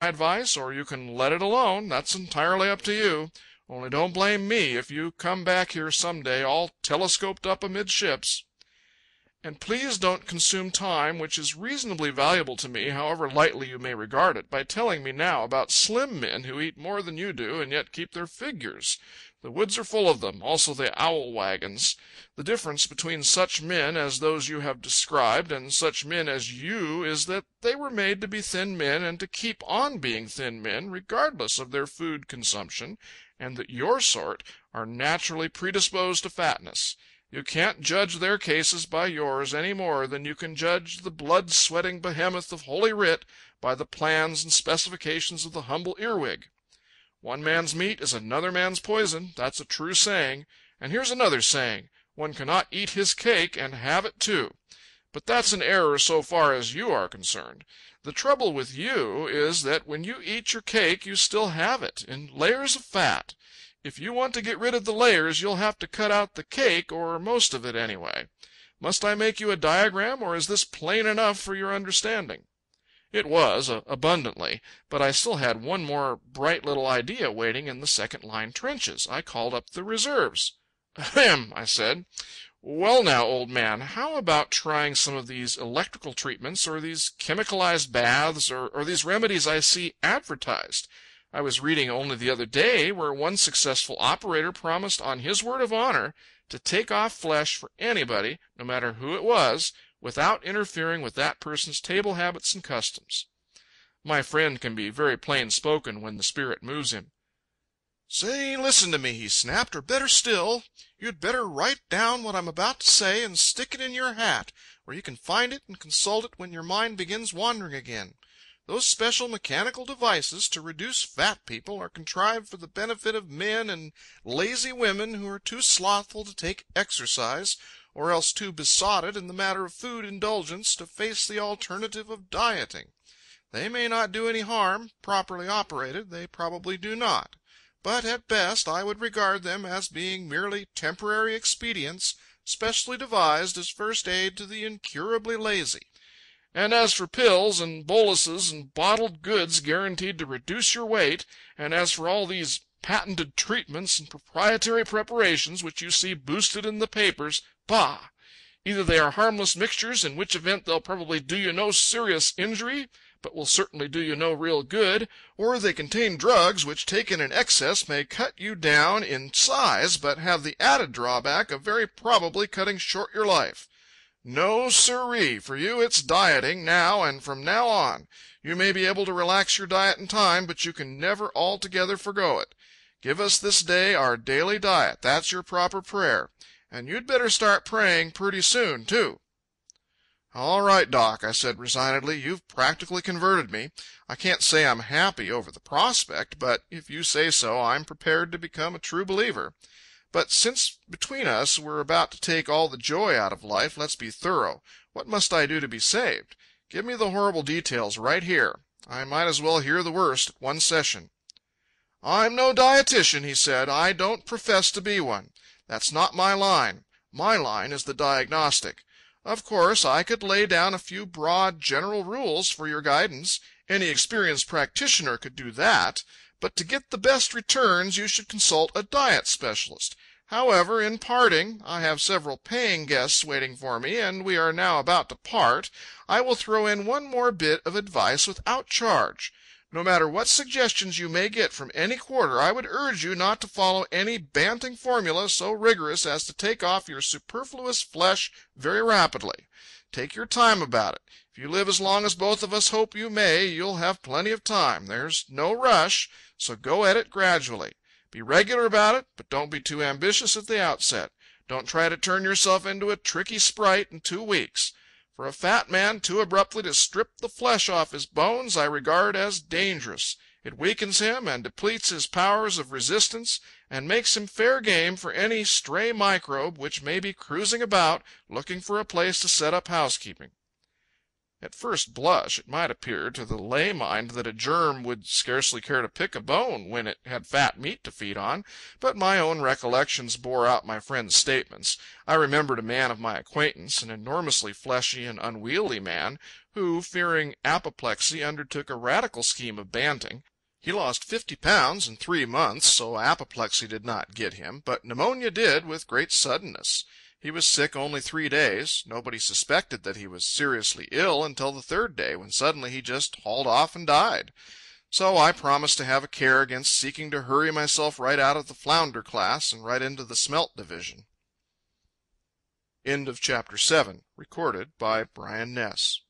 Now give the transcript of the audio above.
advice, or you can let it alone. That's entirely up to you. Only don't blame me if you come back here some day all telescoped up amidships. And please don't consume time which is reasonably valuable to me, however lightly you may regard it, by telling me now about slim men who eat more than you do and yet keep their figures. The woods are full of them, also the owl wagons. The difference between such men as those you have described and such men as you is that they were made to be thin men and to keep on being thin men, regardless of their food consumption, and that your sort are naturally predisposed to fatness. You can't judge their cases by yours any more than you can judge the blood-sweating behemoth of Holy Writ by the plans and specifications of the humble earwig. One man's meat is another man's poison. That's a true saying. And here's another saying. One cannot eat his cake and have it too. But that's an error so far as you are concerned. The trouble with you is that when you eat your cake you still have it, in layers of fat. If you want to get rid of the layers, you'll have to cut out the cake, or most of it anyway. Must I make you a diagram, or is this plain enough for your understanding? It was, abundantly, but I still had one more bright little idea waiting in the second-line trenches. I called up the reserves. "Ahem," I said. "Well now, old man, how about trying some of these electrical treatments, or these chemicalized baths, or these remedies I see advertised? I was reading only the other day where one successful operator promised on his word of honor to take off flesh for anybody, no matter who it was, without interfering with that person's table habits and customs." My friend can be very plain-spoken when the spirit moves him. "Say, listen to me," he snapped, "or better still, you'd better write down what I'm about to say and stick it in your hat, where you can find it and consult it when your mind begins wandering again. Those special mechanical devices to reduce fat people are contrived for the benefit of men and lazy women who are too slothful to take exercise, or else too besotted in the matter of food indulgence to face the alternative of dieting. They may not do any harm, properly operated, they probably do not. But at best I would regard them as being merely temporary expedients, specially devised as first aid to the incurably lazy. And as for pills and boluses and bottled goods guaranteed to reduce your weight, and as for all these patented treatments and proprietary preparations which you see boosted in the papers, bah! Either they are harmless mixtures, in which event they'll probably do you no serious injury, but will certainly do you no real good, or they contain drugs which taken in excess may cut you down in size, but have the added drawback of very probably cutting short your life. No, sirree, for you it's dieting, now and from now on. You may be able to relax your diet in time, but you can never altogether forgo it. Give us this day our daily diet, that's your proper prayer. And you'd better start praying pretty soon, too." "All right, Doc," I said resignedly, "you've practically converted me. I can't say I'm happy over the prospect, but if you say so, I'm prepared to become a true believer. But since between us we're about to take all the joy out of life, let's be thorough. What must I do to be saved? Give me the horrible details right here. I might as well hear the worst at one session." "I'm no dietitian," he said. "I don't profess to be one. That's not my line. My line is the diagnostic. Of course, I could lay down a few broad general rules for your guidance. Any experienced practitioner could do that. But to get the best returns you should consult a diet specialist. However, in parting, I have several paying guests waiting for me, and we are now about to part, I will throw in one more bit of advice without charge. No matter what suggestions you may get from any quarter, I would urge you not to follow any banting formula so rigorous as to take off your superfluous flesh very rapidly. Take your time about it. If you live as long as both of us hope you may, you'll have plenty of time. There's no rush, so go at it gradually. Be regular about it, but don't be too ambitious at the outset. Don't try to turn yourself into a tricky sprite in 2 weeks. For a fat man too abruptly to strip the flesh off his bones I regard as dangerous. It weakens him and depletes his powers of resistance and makes him fair game for any stray microbe which may be cruising about looking for a place to set up housekeeping. At first blush it might appear to the lay mind that a germ would scarcely care to pick a bone when it had fat meat to feed on, but my own recollections bore out my friend's statements. I remembered a man of my acquaintance, an enormously fleshy and unwieldy man, who, fearing apoplexy, undertook a radical scheme of banting. He lost 50 pounds in 3 months, so apoplexy did not get him, but pneumonia did with great suddenness. He was sick only 3 days. Nobody suspected that he was seriously ill until the 3rd day, when suddenly he just hauled off and died. So I promised to have a care against seeking to hurry myself right out of the flounder class and right into the smelt division. End of chapter 7. Recorded by Brian Ness.